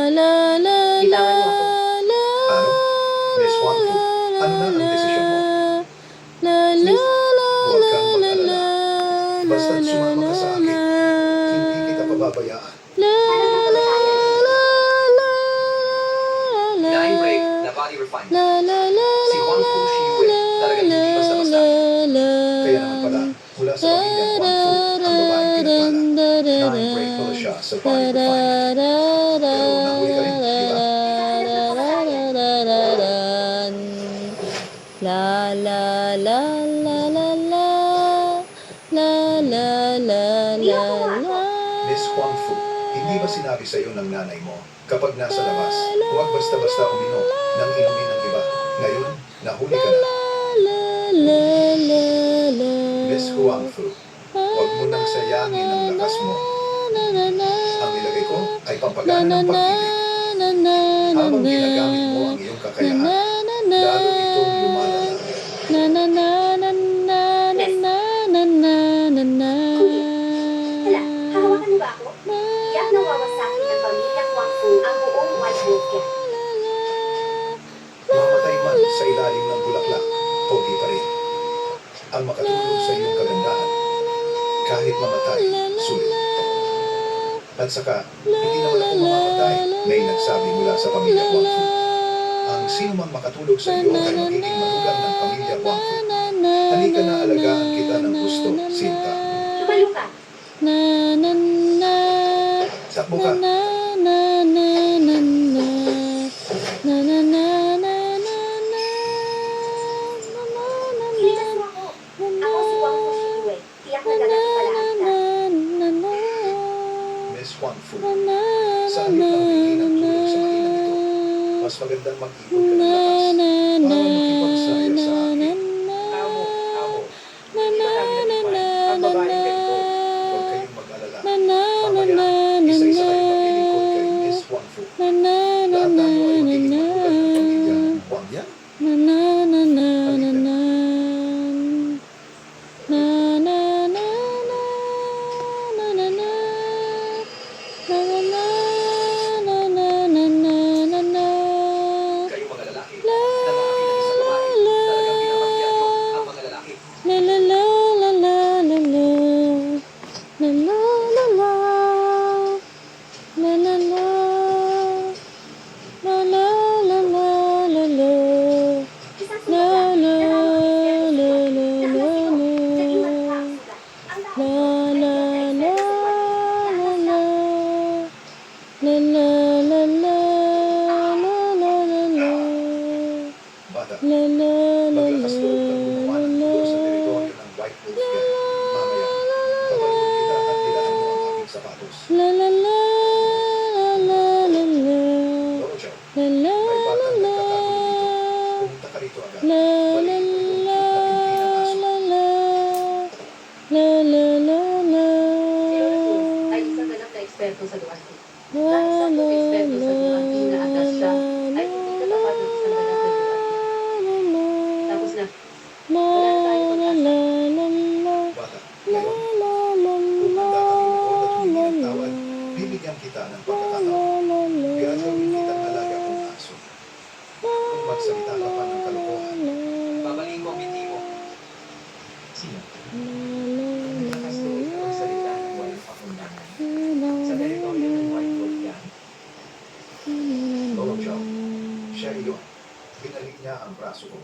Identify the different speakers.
Speaker 1: la la la
Speaker 2: Bitawan mo ako.
Speaker 1: la
Speaker 3: Ano? Miss Juanfu, ano na ang desisyon mo?
Speaker 1: la la
Speaker 2: Miss,
Speaker 3: Huwag kang
Speaker 1: la
Speaker 3: mag-alala. Basta't
Speaker 1: la
Speaker 3: sumama ka sa akin,
Speaker 1: la
Speaker 3: hindi kita pababayaan.
Speaker 1: la
Speaker 2: alam na
Speaker 1: la
Speaker 2: tayo.
Speaker 1: la la
Speaker 4: Nine Break na Body Refinement.
Speaker 1: la la la
Speaker 4: Si Juan Fu Shiyue, talagang hindi basta-basta.
Speaker 3: Kaya naman pala, mula sa pamilyang Juanfu, ang babaeng pinagpala. 9 break pala siya sa body refinement. Pero nahuli ka rin, di ba?
Speaker 1: La la la la la la la la la la la.
Speaker 3: Miss Juanfu, hindi ba sinabi sa iyo ng nanay mo, kapag nasa labas, huwag basta-basta uminom nang inumin ng iba. Ngayon, nahuli ka na. Miss Juanfu, huwag mo nang sayangin ang lakas mo. Ang nilagay ko ay pampagana ng pag-ibig. Habang ginagamit mo ang iyong kakayahan, lalo itong lumalala.
Speaker 2: Hala, hahawakan mo ba ako? Iyak na wawasakin ng pamilya Juanfu ang buong White Wolf Gang.
Speaker 3: Mamatay man sa ilalim ng bulaklak, pogi pa rin. Ang makatulong sa iyong kagandahan, kahit mamatay, sulit. At saka, hindi naman ako mamamatay, may nagsabi mula sa pamilya Juanfu. Ang sino mang makatulog sa iyo ay magiging manugang ng pamilya Juanfu. Halika na alagaan kita ng gusto, Sinta.
Speaker 2: Tumalo ka.
Speaker 3: Takbo ka.
Speaker 2: Ilikas mo ako. Ako si Juanfu Shiyue. Tiyak na gagampalaan kita.
Speaker 3: Miss Juanfu, sa halip ng bigay ng tulong sa makinang ito, mas magandang mag-ipon ka ng lakas para makipagsaya sa akin.
Speaker 4: Amo, hindi ba namin natikman ang babaeng ganito?
Speaker 3: Huwag kayong mag-alala. Mamaya, isa-isa kayong maglilingkod kay Miss Juanfu. Lahat tayo ay magiging manugang ng pamilya Juan yan.
Speaker 4: Kayong mga lalaki, nangapi ng isang babae, talagang pinapagyan nyo ang mga lalaki.
Speaker 2: Isang sumunod na naging matapang sugat. Ang
Speaker 3: Bata, maglakas loob kang gumawa ng tulo sa teritoryo ng White Wolf Gang. Mamaya, papaluin kita at tilaan mo ang aking sapatos. Loro Chow, may batang nagkakagulo dito. Pumunta ka rito agad. Balikin mo yung cute na pinti ng aso.
Speaker 2: ay isang ganap na eksperto sa duwati. Dahil sa eksperto sa duwati na atas siya, ay hindi katapat ng isang ganap na duwati. Tapos na, wala na tayo pag-asa.
Speaker 3: Bata, ngayon, kung handa kang lumuhod at humingi ng tawad, bibigyan kita ng pagkakataon. Gagawin kitang alaga kong aso. Kung magsalita ka pa ng kalokohan,
Speaker 4: Babaliin ko ang binti mo.
Speaker 3: sino?
Speaker 4: Nakasuot na magsalita ng walang pakundangan. Sa teritoryo ng White Wolf Gang.
Speaker 3: Loro Chow, siya iyon. Binalik niya ang braso ko.